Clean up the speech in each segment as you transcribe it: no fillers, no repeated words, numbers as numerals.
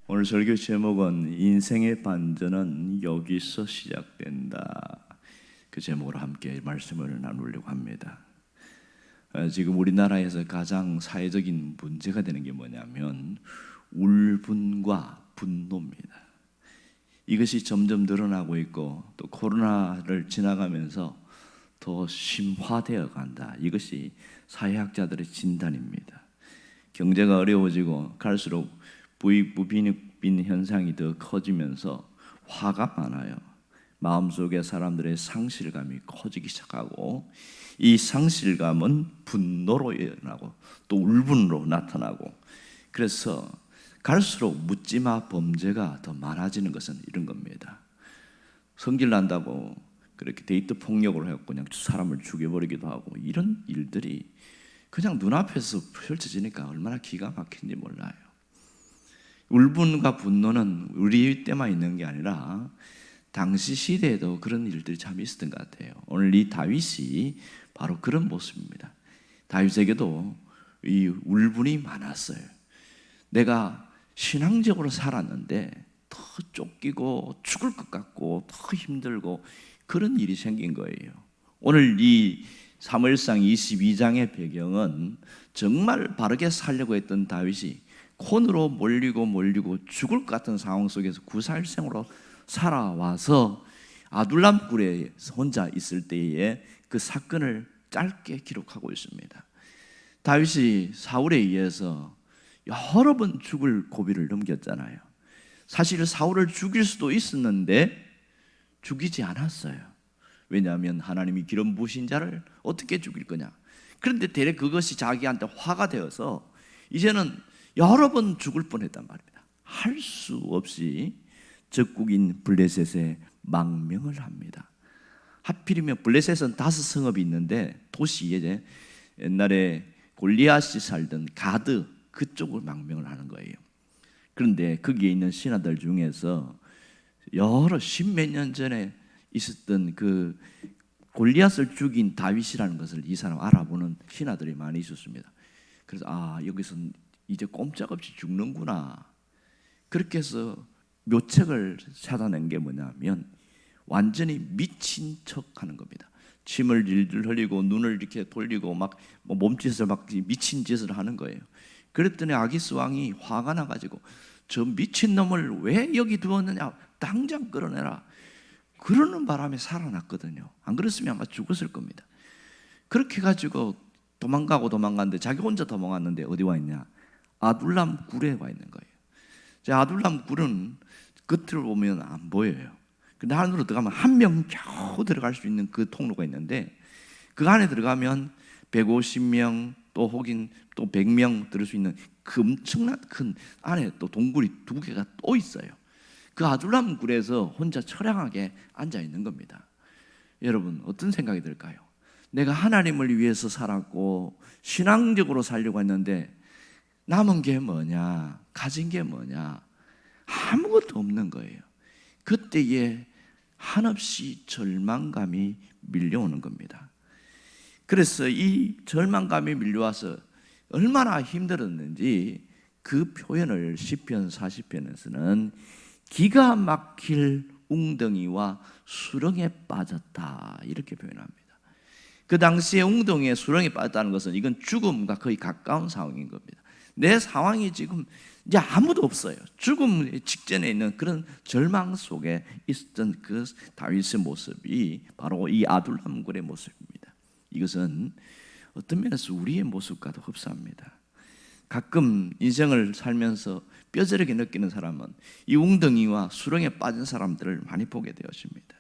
오늘 설교 제목은 인생의 반전은 여기서 시작된다. 그 제목으로 함께 말씀을 나누려고 합니다. 지금 우리나라에서 가장 사회적인 문제가 되는 게 뭐냐면 울분과 분노입니다. 이것이 점점 늘어나고 있고 또 코로나를 지나가면서 더 심화되어 간다. 이것이 사회학자들의 진단입니다. 경제가 어려워지고 갈수록 부익부빈 현상이 더 커지면서 화가 많아요. 마음속에 사람들의 상실감이 커지기 시작하고 이 상실감은 분노로 일어나고 또 울분으로 나타나고, 그래서 갈수록 묻지마 범죄가 더 많아지는 것은 이런 겁니다. 성질 난다고 그렇게 데이트 폭력으로 해서 그냥 사람을 죽여버리기도 하고, 이런 일들이 그냥 눈앞에서 펼쳐지니까 얼마나 기가 막힌지 몰라요. 울분과 분노는 우리 때만 있는 게 아니라 당시 시대에도 그런 일들이 참 있었던 것 같아요. 오늘 이 다윗이 바로 그런 모습입니다. 다윗에게도 이 울분이 많았어요. 내가 신앙적으로 살았는데 더 쫓기고 죽을 것 같고 더 힘들고 그런 일이 생긴 거예요. 오늘 이 사무엘상 22장의 배경은 정말 바르게 살려고 했던 다윗이 콘으로 몰리고 죽을 것 같은 상황 속에서 구사일생으로 살아와서 아둘람 굴에 혼자 있을 때에 그 사건을 짧게 기록하고 있습니다. 다윗이 사울에 의해서 여러 번 죽을 고비를 넘겼잖아요. 사실 사울을 죽일 수도 있었는데 죽이지 않았어요. 왜냐하면 하나님이 기름 부으신 자를 어떻게 죽일 거냐. 그런데 대략 그것이 자기한테 화가 되어서 이제는 여러 번 죽을 뻔했단 말입니다. 할 수 없이 적국인 블레셋에 망명을 합니다. 하필이면 블레셋은 5성읍이 있는데 도시에 옛날에 골리앗이 살던 가드 그쪽을 망명을 하는 거예요. 그런데 거기에 있는 신하들 중에서 여러 십몇 년 전에 있었던 그 골리앗을 죽인 다윗이라는 것을 이 사람 알아보는 신하들이 많이 있었습니다. 그래서 여기서 이제 꼼짝없이 죽는구나. 그렇게 해서 묘책을 찾아낸 게 뭐냐면 완전히 미친 척하는 겁니다. 침을 질질 흘리고 눈을 이렇게 돌리고 막 몸짓을 막 미친 짓을 하는 거예요. 그랬더니 아기스 왕이 화가 나가지고 저 미친 놈을 왜 여기 두었느냐, 당장 끌어내라. 그러는 바람에 살아났거든요. 안 그랬으면 아마 죽었을 겁니다. 그렇게 해가지고 도망갔는데 자기 혼자 도망갔는데 어디 와 있냐? 아둘람 굴에 와 있는 거예요. 아둘람 굴은 겉으로 보면 안 보여요. 근데 안으로 들어가면 한 명 겨우 들어갈 수 있는 그 통로가 있는데 그 안에 들어가면 150명 또 혹은 또 100명 들을 수 있는 그 엄청난 큰 안에 또 동굴이 2개가 또 있어요. 그 아둘람 굴에서 혼자 처량하게 앉아 있는 겁니다. 여러분 어떤 생각이 들까요? 내가 하나님을 위해서 살았고 신앙적으로 살려고 했는데 남은 게 뭐냐? 가진 게 뭐냐? 아무것도 없는 거예요. 그때에 한없이 절망감이 밀려오는 겁니다. 그래서 이 절망감이 밀려와서 얼마나 힘들었는지 그 표현을 시편 40편에서는 기가 막힐 웅덩이와 수렁에 빠졌다 이렇게 표현합니다. 그 당시에 웅덩이에 수렁에 빠졌다는 것은 이건 죽음과 거의 가까운 상황인 겁니다. 내 상황이 지금 이제 아무도 없어요. 죽음 직전에 있는 그런 절망 속에 있었던 그 다윗의 모습이 바로 이 아둘람 굴의 모습입니다. 이것은 어떤 면에서 우리의 모습과도 흡사합니다. 가끔 인생을 살면서 뼈저리게 느끼는 사람은 이 웅덩이와 수렁에 빠진 사람들을 많이 보게 되었습니다.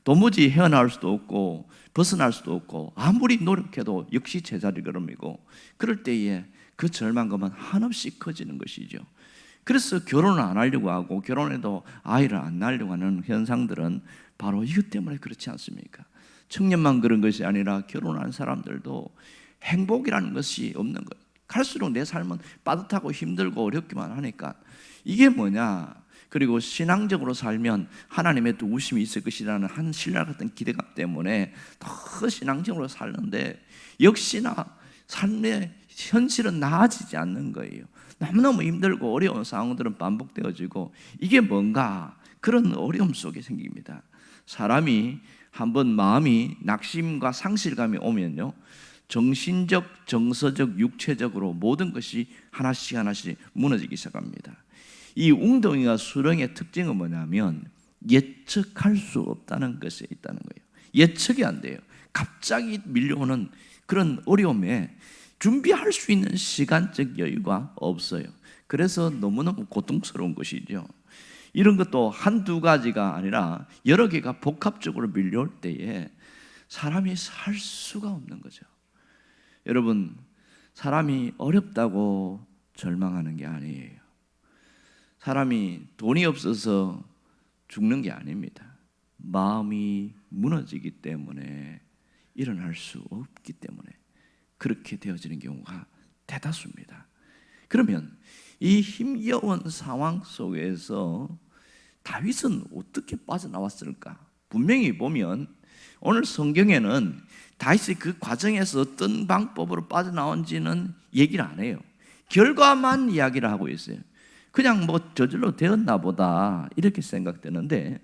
도무지 헤어나올 수도 없고 벗어날 수도 없고 아무리 노력해도 역시 제자리 걸음이고, 그럴 때에 그 절망감은 한없이 커지는 것이죠. 그래서 결혼을 안 하려고 하고 결혼해도 아이를 안 낳으려고 하는 현상들은 바로 이것 때문에 그렇지 않습니까? 청년만 그런 것이 아니라 결혼한 사람들도 행복이라는 것이 없는 거예요. 갈수록 내 삶은 빠듯하고 힘들고 어렵기만 하니까 이게 뭐냐? 그리고 신앙적으로 살면 하나님의 도우심이 있을 것이라는 한 신랄 같은 기대감 때문에 더 신앙적으로 살는데 역시나 삶의 현실은 나아지지 않는 거예요. 너무너무 힘들고 어려운 상황들은 반복되어지고 이게 뭔가 그런 어려움 속에 생깁니다. 사람이 한번 마음이 낙심과 상실감이 오면요, 정신적, 정서적, 육체적으로 모든 것이 하나씩 하나씩 무너지기 시작합니다. 이 웅덩이와 수렁의 특징은 뭐냐면 예측할 수 없다는 것에 있다는 거예요. 예측이 안 돼요. 갑자기 밀려오는 그런 어려움에 준비할 수 있는 시간적 여유가 없어요. 그래서 너무너무 고통스러운 것이죠. 이런 것도 한두 가지가 아니라 여러 개가 복합적으로 밀려올 때에 사람이 살 수가 없는 거죠. 여러분, 사람이 어렵다고 절망하는 게 아니에요. 사람이 돈이 없어서 죽는 게 아닙니다. 마음이 무너지기 때문에 일어날 수 없기 때문에 그렇게 되어지는 경우가 대다수입니다. 그러면 이 힘겨운 상황 속에서 다윗은 어떻게 빠져나왔을까? 분명히 보면 오늘 성경에는 다윗이 그 과정에서 어떤 방법으로 빠져나온지는 얘기를 안 해요. 결과만 이야기를 하고 있어요. 그냥 뭐 저절로 되었나 보다 이렇게 생각되는데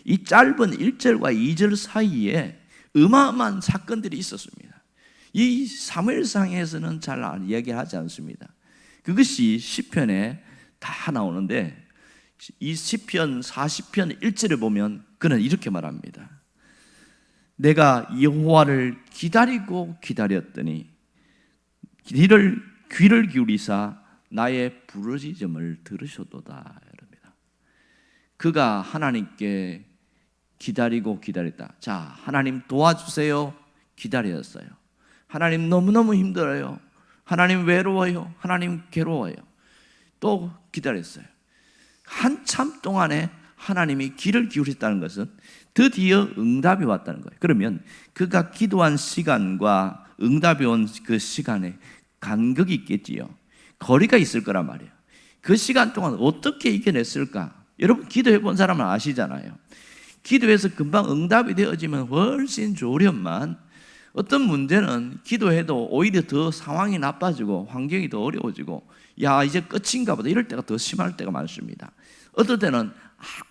이 짧은 1절과 2절 사이에 어마어마한 사건들이 있었습니다. 이 사무엘상에서는 잘 이야기하지 않습니다. 그것이 시편에 다 나오는데 이 시편 40편 1절에 보면 그는 이렇게 말합니다. 내가 여호와를 기다리고 기다렸더니 귀를 기울이사 나의 부르짖음을 들으셨도다. 이럽니다. 그가 하나님께 기다리고 기다렸다. 자, 하나님 도와주세요. 기다렸어요. 하나님 너무너무 힘들어요. 하나님 외로워요. 하나님 괴로워요. 또 기다렸어요. 한참 동안에 하나님이 귀를 기울였다는 것은 드디어 응답이 왔다는 거예요. 그러면 그가 기도한 시간과 응답이 온 그 시간에 간격이 있겠지요. 거리가 있을 거란 말이에요. 그 시간 동안 어떻게 이겨냈을까? 여러분 기도해 본 사람은 아시잖아요. 기도해서 금방 응답이 되어지면 훨씬 좋으련만 어떤 문제는 기도해도 오히려 더 상황이 나빠지고 환경이 더 어려워지고 야 이제 끝인가 보다 이럴 때가 더 심할 때가 많습니다. 어떨 때는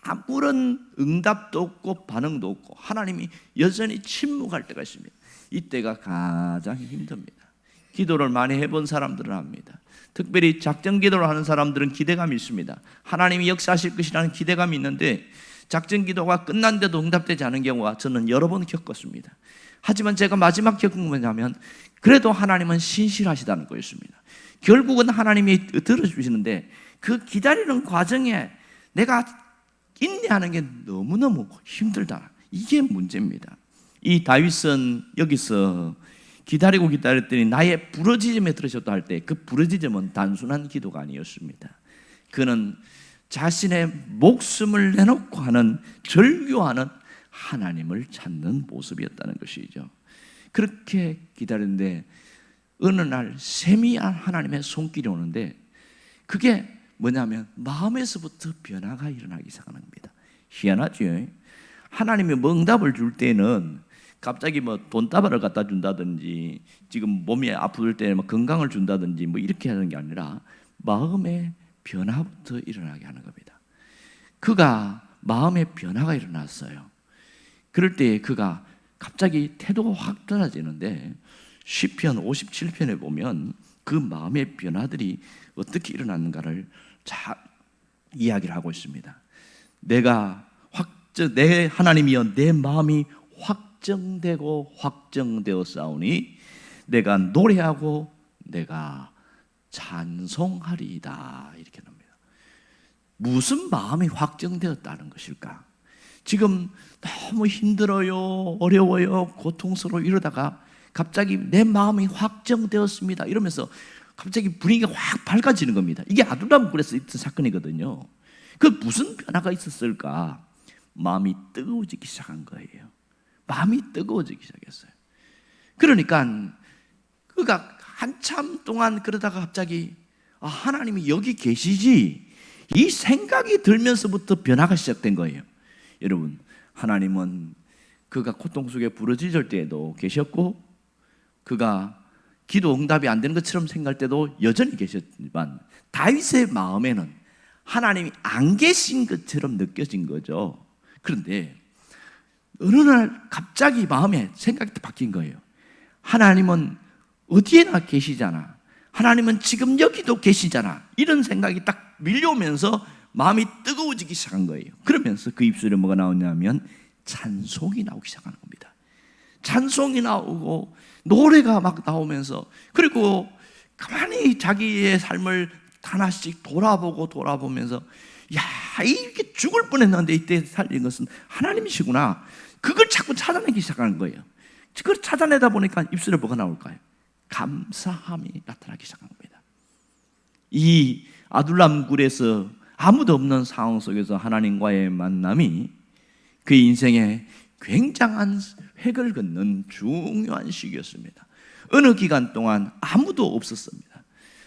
아무런 응답도 없고 반응도 없고 하나님이 여전히 침묵할 때가 있습니다. 이때가 가장 힘듭니다. 기도를 많이 해본 사람들은 압니다. 특별히 작전 기도를 하는 사람들은 기대감이 있습니다. 하나님이 역사하실 것이라는 기대감이 있는데 작전 기도가 끝난데도 응답되지 않은 경우가 저는 여러 번 겪었습니다. 하지만 제가 마지막 겪은 건 뭐냐면 그래도 하나님은 신실하시다는 거였습니다. 결국은 하나님이 들어주시는데 그 기다리는 과정에 내가 인내하는 게 너무너무 힘들다. 이게 문제입니다. 이 다윗은 여기서 기다리고 기다렸더니 나의 부르짖음에 들으셨다 할 때 그 부르짖음은 단순한 기도가 아니었습니다. 그는 자신의 목숨을 내놓고 하는 절규하는 하나님을 찾는 모습이었다는 것이죠. 그렇게 기다렸는데 어느 날 세미한 하나님의 손길이 오는데 그게 뭐냐면 마음에서부터 변화가 일어나기 시작하는 겁니다. 희한하죠. 하나님이 뭐 응답을 줄 때는 갑자기 뭐 돈다발을 갖다 준다든지 지금 몸이 아플 때 뭐 건강을 준다든지 뭐 이렇게 하는 게 아니라 마음의 변화부터 일어나게 하는 겁니다. 그가 마음의 변화가 일어났어요. 그럴 때 그가 갑자기 태도가 확 달라지는데 시편 57편에 보면 그 마음의 변화들이 어떻게 일어났는가를 잘 이야기를 하고 있습니다. 내 하나님이여 내 마음이 확정되고 확정되어 싸우니 내가 노래하고 내가 찬송하리이다. 이렇게 합니다. 무슨 마음이 확정되었다는 것일까? 지금 너무 힘들어요, 어려워요, 고통스러워 이러다가 갑자기 내 마음이 확정되었습니다 이러면서 갑자기 분위기가 확 밝아지는 겁니다. 이게 아두라문굴에서 있던 사건이거든요. 그 무슨 변화가 있었을까? 마음이 뜨거워지기 시작한 거예요. 마음이 뜨거워지기 시작했어요. 그러니까 그가 한참 동안 그러다가 갑자기 하나님이 여기 계시지 이 생각이 들면서부터 변화가 시작된 거예요. 여러분, 하나님은 그가 고통 속에 부르짖을 때에도 계셨고 그가 기도 응답이 안 되는 것처럼 생각할 때도 여전히 계셨지만 다윗의 마음에는 하나님이 안 계신 것처럼 느껴진 거죠. 그런데 어느 날 갑자기 마음에 생각이 바뀐 거예요. 하나님은 어디에나 계시잖아. 하나님은 지금 여기도 계시잖아. 이런 생각이 딱 밀려오면서 마음이 뜨거워지기 시작한 거예요. 그러면서 그 입술에 뭐가 나오냐면 찬송이 나오기 시작하는 겁니다. 찬송이 나오고 노래가 막 나오면서, 그리고 가만히 자기의 삶을 하나씩 돌아보면서 야, 이게 죽을 뻔했는데 이때 살린 것은 하나님이시구나. 그걸 자꾸 찾아내기 시작하는 거예요. 그걸 찾아내다 보니까 입술에 뭐가 나올까요? 감사함이 나타나기 시작한 겁니다. 이 아둘람 굴에서 아무도 없는 상황 속에서 하나님과의 만남이 그의 인생에 굉장한 획을 긋는 중요한 시기였습니다. 어느 기간 동안 아무도 없었습니다.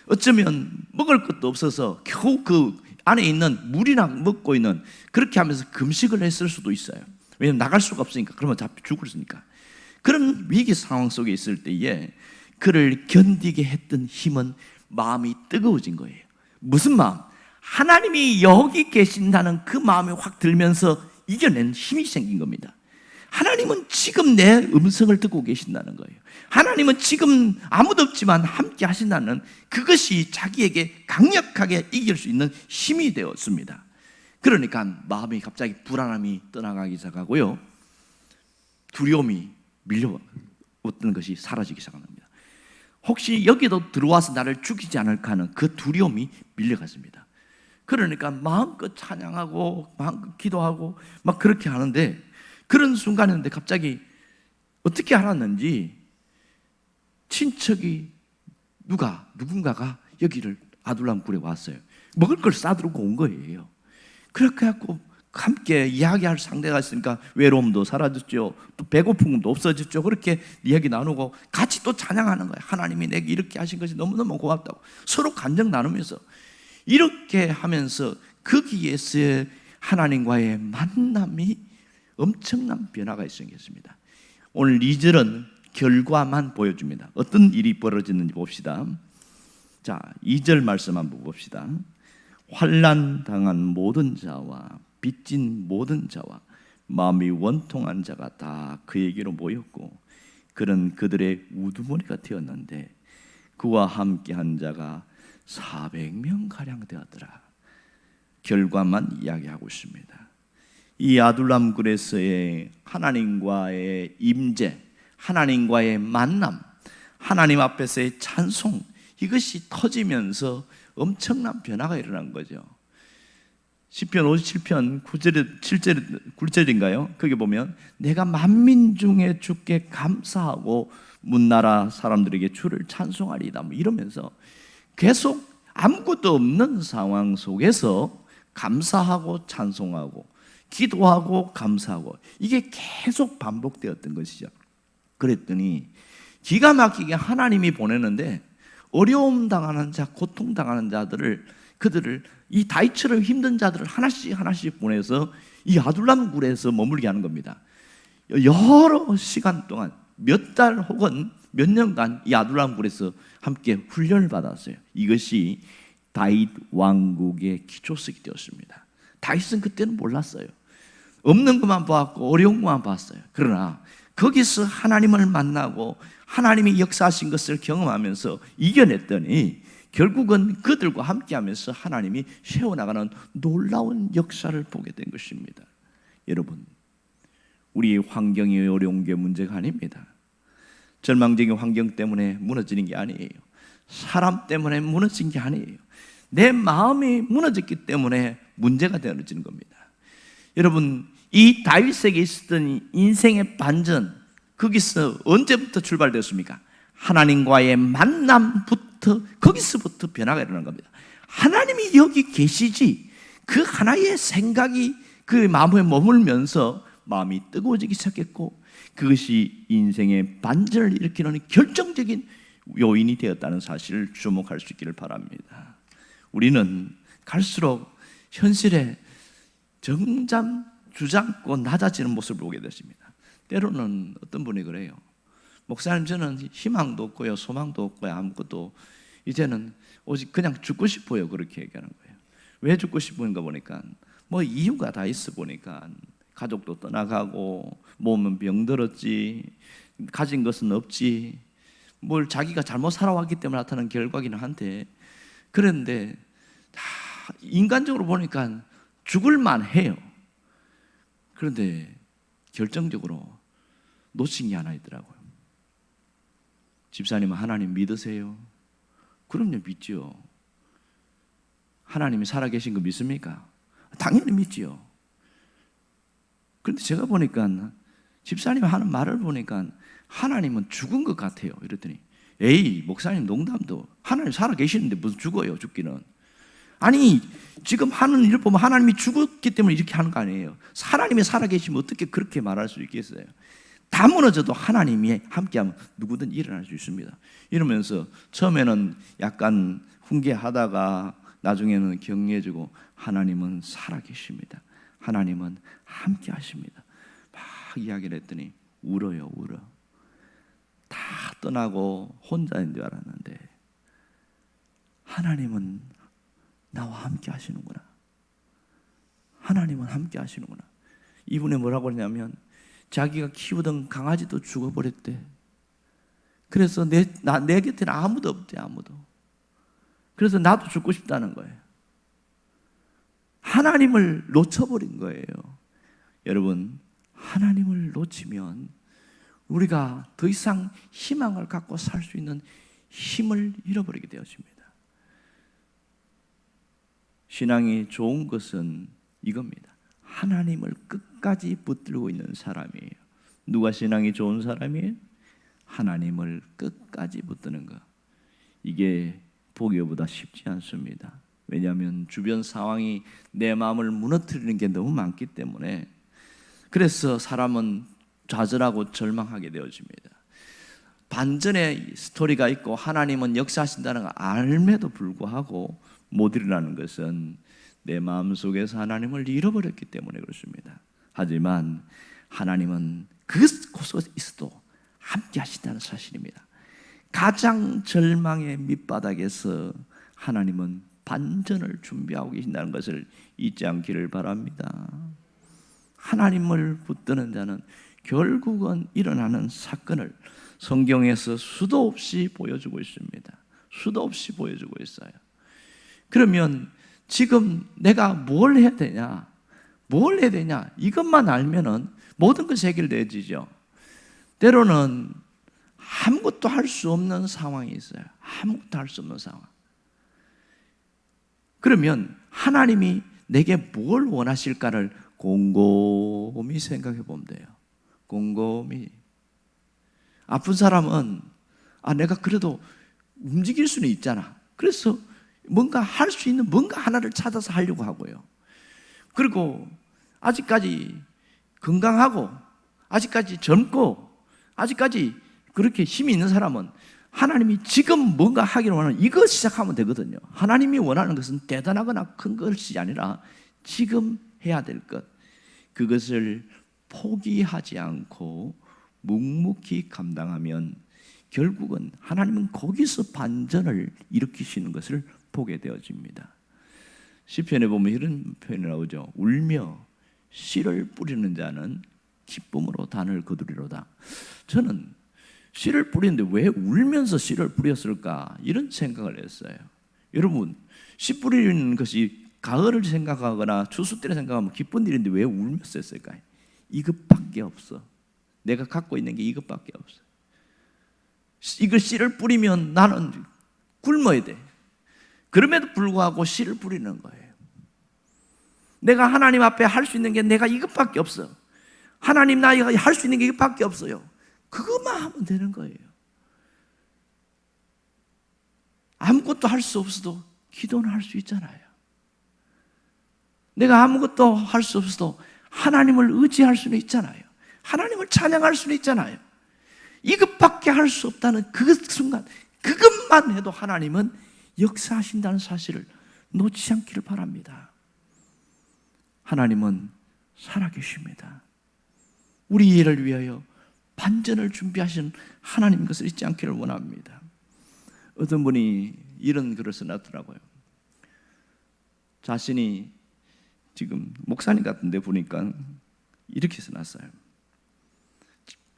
어쩌면 먹을 것도 없어서 겨우 그 안에 있는 물이나 먹고 있는, 그렇게 하면서 금식을 했을 수도 있어요. 왜냐하면 나갈 수가 없으니까. 그러면 죽으니까. 그런 위기 상황 속에 있을 때에 그를 견디게 했던 힘은 마음이 뜨거워진 거예요. 무슨 마음? 하나님이 여기 계신다는 그 마음이 확 들면서 이겨낸 힘이 생긴 겁니다. 하나님은 지금 내 음성을 듣고 계신다는 거예요. 하나님은 지금 아무도 없지만 함께 하신다는 그것이 자기에게 강력하게 이길 수 있는 힘이 되었습니다. 그러니까 마음이 갑자기 불안함이 떠나가기 시작하고요, 두려움이 밀려왔던 것이 사라지기 시작합니다. 혹시 여기도 들어와서 나를 죽이지 않을까 하는 그 두려움이 밀려갔습니다. 그러니까 마음껏 찬양하고 마음껏 기도하고 막 그렇게 하는데, 그런 순간이었는데 갑자기 어떻게 알았는지 친척이 누군가가 여기를 아둘람 굴에 왔어요. 먹을 걸 싸들고 온 거예요. 그렇게 해갖고 함께 이야기할 상대가 있으니까 외로움도 사라졌죠. 또 배고픔도 없어졌죠. 그렇게 이야기 나누고 같이 또 찬양하는 거예요. 하나님이 내게 이렇게 하신 것이 너무너무 고맙다고 서로 감정 나누면서 이렇게 하면서 거기에서의 하나님과의 만남이 엄청난 변화가 생겼습니다. 오늘 2절은 결과만 보여줍니다. 어떤 일이 벌어졌는지 봅시다. 자, 2절 말씀 한번 봅시다. 환난 당한 모든 자와 빚진 모든 자와 마음이 원통한 자가 다 그에게로 모였고 그는 그들의 우두머리가 되었는데 그와 함께한 자가 400명 가량 되었더라. 결과만 이야기하고 있습니다. 이 아둘람 굴에서의 하나님과의 임재, 하나님과의 만남, 하나님 앞에서의 찬송, 이것이 터지면서 엄청난 변화가 일어난 거죠. 시편 57편 9절인가요? 거기 보면 내가 만민 중에 주께 감사하고 문나라 사람들에게 주를 찬송하리이다, 뭐 이러면서 계속 아무것도 없는 상황 속에서 감사하고 찬송하고 기도하고 감사하고 이게 계속 반복되었던 것이죠. 그랬더니 기가 막히게 하나님이 보내는데 어려움 당하는 자, 고통 당하는 자들을, 그들을 이 다윗처럼 힘든 자들을 하나씩 보내서 이 아둘람 굴에서 머물게 하는 겁니다. 여러 시간 동안 몇 달 혹은 몇 년간 이 아둘람 굴에서 함께 훈련을 받았어요. 이것이 다윗 왕국의 기초석이 되었습니다. 다윗은 그때는 몰랐어요. 없는 것만 봤고 어려운 것만 봤어요. 그러나 거기서 하나님을 만나고 하나님이 역사하신 것을 경험하면서 이겨냈더니 결국은 그들과 함께하면서 하나님이 세워나가는 놀라운 역사를 보게 된 것입니다. 여러분, 우리의 환경이 어려운 게 문제가 아닙니다. 절망적인 환경 때문에 무너지는 게 아니에요. 사람 때문에 무너진 게 아니에요. 내 마음이 무너졌기 때문에 문제가 되어지는 겁니다. 여러분, 이 다윗에게 있었던 인생의 반전, 거기서 언제부터 출발되었습니까? 하나님과의 만남부터, 거기서부터 변화가 일어난 겁니다. 하나님이 여기 계시지, 그 하나의 생각이 그 마음에 머물면서 마음이 뜨거워지기 시작했고 그것이 인생의 반전을 일으키는 결정적인 요인이 되었다는 사실을 주목할 수 있기를 바랍니다. 우리는 갈수록 현실에 점점 주저앉고 낮아지는 모습을 보게 됐습니다. 때로는 어떤 분이 그래요. 목사님 저는 희망도 없고요, 소망도 없고요, 아무것도 이제는 오직 그냥 죽고 싶어요. 그렇게 얘기하는 거예요. 왜 죽고 싶은가 보니까 뭐 이유가 다 있어 보니까 가족도 떠나가고 몸은 병들었지, 가진 것은 없지, 뭘 자기가 잘못 살아왔기 때문에 나타난 결과기는 한데, 그런데 다 인간적으로 보니까 죽을만 해요. 그런데 결정적으로 놓친 게 하나 있더라고요. 집사님은 하나님 믿으세요? 그럼요, 믿죠. 하나님이 살아계신 거 믿습니까? 당연히 믿지요. 그런데 제가 보니까 집사님이 하는 말을 보니까 하나님은 죽은 것 같아요. 이랬더니 에이 목사님 농담도, 하나님 살아계시는데 무슨 죽어요, 죽기는. 아니 지금 하는 일 보면 하나님이 죽었기 때문에 이렇게 하는 거 아니에요. 하나님이 살아계시면 어떻게 그렇게 말할 수 있겠어요. 다 무너져도 하나님이 함께하면 누구든 일어날 수 있습니다. 이러면서 처음에는 약간 훈계하다가 나중에는 격려해주고, 하나님은 살아계십니다, 하나님은 함께하십니다, 막 이야기를 했더니 울어요. 울어. 다 떠나고 혼자인 줄 알았는데 하나님은 나와 함께 하시는구나, 하나님은 함께 하시는구나. 이분이 뭐라고 했냐면 자기가 키우던 강아지도 죽어버렸대. 그래서 내 곁에는 아무도 없대, 아무도. 그래서 나도 죽고 싶다는 거예요. 하나님을 놓쳐버린 거예요. 여러분, 하나님을 놓치면 우리가 더 이상 희망을 갖고 살 수 있는 힘을 잃어버리게 되어집니다. 신앙이 좋은 것은 이겁니다. 하나님을 끝까지 붙들고 있는 사람이에요. 누가 신앙이 좋은 사람이에요? 하나님을 끝까지 붙드는 것. 이게 보기보다 쉽지 않습니다. 왜냐하면 주변 상황이 내 마음을 무너뜨리는 게 너무 많기 때문에. 그래서 사람은 좌절하고 절망하게 되어집니다. 반전의 스토리가 있고 하나님은 역사하신다는 걸 알매도 불구하고 못 일어나는 것은 내 마음속에서 하나님을 잃어버렸기 때문에 그렇습니다. 하지만 하나님은 그곳에 있어도 함께 하신다는 사실입니다. 가장 절망의 밑바닥에서 하나님은 반전을 준비하고 계신다는 것을 잊지 않기를 바랍니다. 하나님을 붙드는 자는 결국은 일어나는 사건을 성경에서 수도 없이 보여주고 있습니다. 수도 없이 보여주고 있어요. 그러면 지금 내가 뭘 해야 되냐? 뭘 해야 되냐? 이것만 알면은 모든 것이 해결되어지죠. 때로는 아무것도 할 수 없는 상황이 있어요. 아무것도 할 수 없는 상황. 그러면 하나님이 내게 뭘 원하실까를 곰곰이 생각해 보면 돼요. 곰곰이. 아픈 사람은 내가 그래도 움직일 수는 있잖아. 그래서 뭔가 할 수 있는 뭔가 하나를 찾아서 하려고 하고요. 그리고 아직까지 건강하고 아직까지 젊고 아직까지 그렇게 힘이 있는 사람은 하나님이 지금 뭔가 하기를 원하는 이거 시작하면 되거든요. 하나님이 원하는 것은 대단하거나 큰 것이 아니라 지금 해야 될 것, 그것을 포기하지 않고 묵묵히 감당하면 결국은 하나님은 거기서 반전을 일으키시는 것을 보게 되어집니다. 시편에 보면 이런 표현이 나오죠. 울며 씨를 뿌리는 자는 기쁨으로 단을 거두리로다. 저는 씨를 뿌리는데 왜 울면서 씨를 뿌렸을까? 이런 생각을 했어요. 여러분, 씨 뿌리는 것이 가을을 생각하거나 추수 때를 생각하면 기쁜 일인데 왜 울면서 했을까요? 이것밖에 없어. 내가 갖고 있는 게 이것밖에 없어. 이걸 씨를 뿌리면 나는 굶어야 돼. 그럼에도 불구하고 씨를 뿌리는 거예요. 내가 하나님 앞에 할 수 있는 게 내가 이것밖에 없어. 하나님 나이가 할 수 있는 게 이것밖에 없어요. 그것만 하면 되는 거예요. 아무것도 할 수 없어도 기도는 할 수 있잖아요. 내가 아무것도 할 수 없어도 하나님을 의지할 수는 있잖아요. 하나님을 찬양할 수는 있잖아요. 이것밖에 할 수 없다는 그 순간, 그것만 해도 하나님은 역사하신다는 사실을 놓지 않기를 바랍니다. 하나님은 살아계십니다. 우리 일을 위하여 반전을 준비하신 하나님 것을 잊지 않기를 원합니다. 어떤 분이 이런 글을 써놨더라고요. 자신이 지금 목사님 같은데 보니까 이렇게 써놨어요.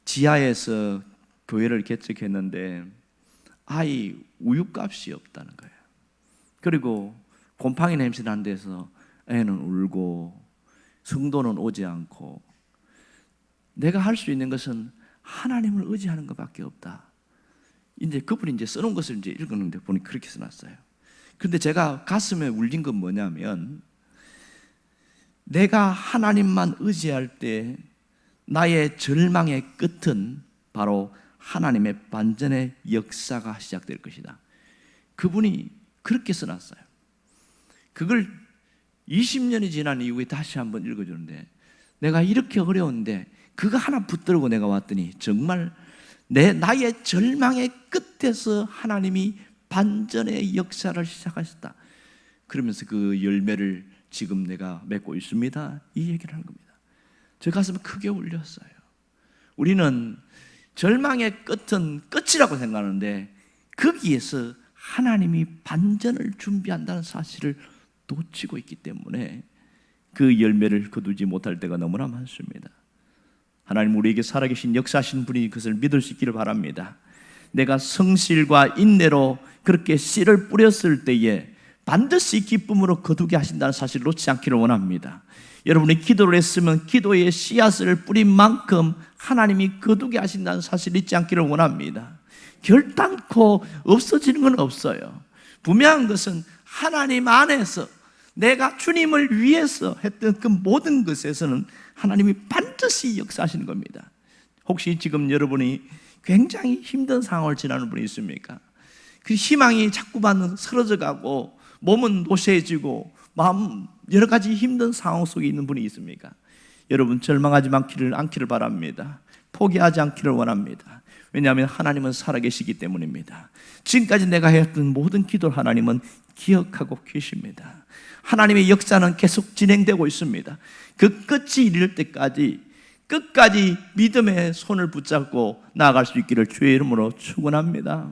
지하에서 교회를 개척했는데 아이 우유값이 없다는 거예요. 그리고 곰팡이 냄새 나는 데서 애는 울고 성도는 오지 않고, 내가 할 수 있는 것은 하나님을 의지하는 것밖에 없다. 이제 그분이 이제 써놓은 것을 이제 읽었는데 보니 그렇게 써놨어요. 근데 제가 가슴에 울린 건 뭐냐면, 내가 하나님만 의지할 때 나의 절망의 끝은 바로 하나님의 반전의 역사가 시작될 것이다. 그분이 그렇게 써놨어요. 그걸 20년이 지난 이후에 다시 한번 읽어주는데, 내가 이렇게 어려운데 그거 하나 붙들고 내가 왔더니 정말 나의 절망의 끝에서 하나님이 반전의 역사를 시작하셨다. 그러면서 그 열매를 지금 내가 맺고 있습니다. 이 얘기를 하는 겁니다. 저 가슴이 크게 울렸어요. 우리는 절망의 끝은 끝이라고 생각하는데 거기에서 하나님이 반전을 준비한다는 사실을 놓치고 있기 때문에 그 열매를 거두지 못할 때가 너무나 많습니다. 하나님 우리에게 살아계신 역사하신 분이 그것을 믿을 수 있기를 바랍니다. 내가 성실과 인내로 그렇게 씨를 뿌렸을 때에 반드시 기쁨으로 거두게 하신다는 사실을 놓지 않기를 원합니다. 여러분이 기도를 했으면 기도의 씨앗을 뿌린 만큼 하나님이 거두게 하신다는 사실을 잊지 않기를 원합니다. 결단코 없어지는 건 없어요. 분명한 것은 하나님 안에서 내가 주님을 위해서 했던 그 모든 것에서는 하나님이 반드시 역사하시는 겁니다. 혹시 지금 여러분이 굉장히 힘든 상황을 지나는 분이 있습니까? 그 희망이 자꾸만 쓰러져가고 몸은 노쇠해지고 마음 여러 가지 힘든 상황 속에 있는 분이 있습니까? 여러분 절망하지 않기를 바랍니다. 포기하지 않기를 원합니다. 왜냐하면 하나님은 살아계시기 때문입니다. 지금까지 내가 했던 모든 기도를 하나님은 기억하고 계십니다. 하나님의 역사는 계속 진행되고 있습니다. 그 끝이 이를 때까지 끝까지 믿음의 손을 붙잡고 나아갈 수 있기를 주의 이름으로 축원합니다.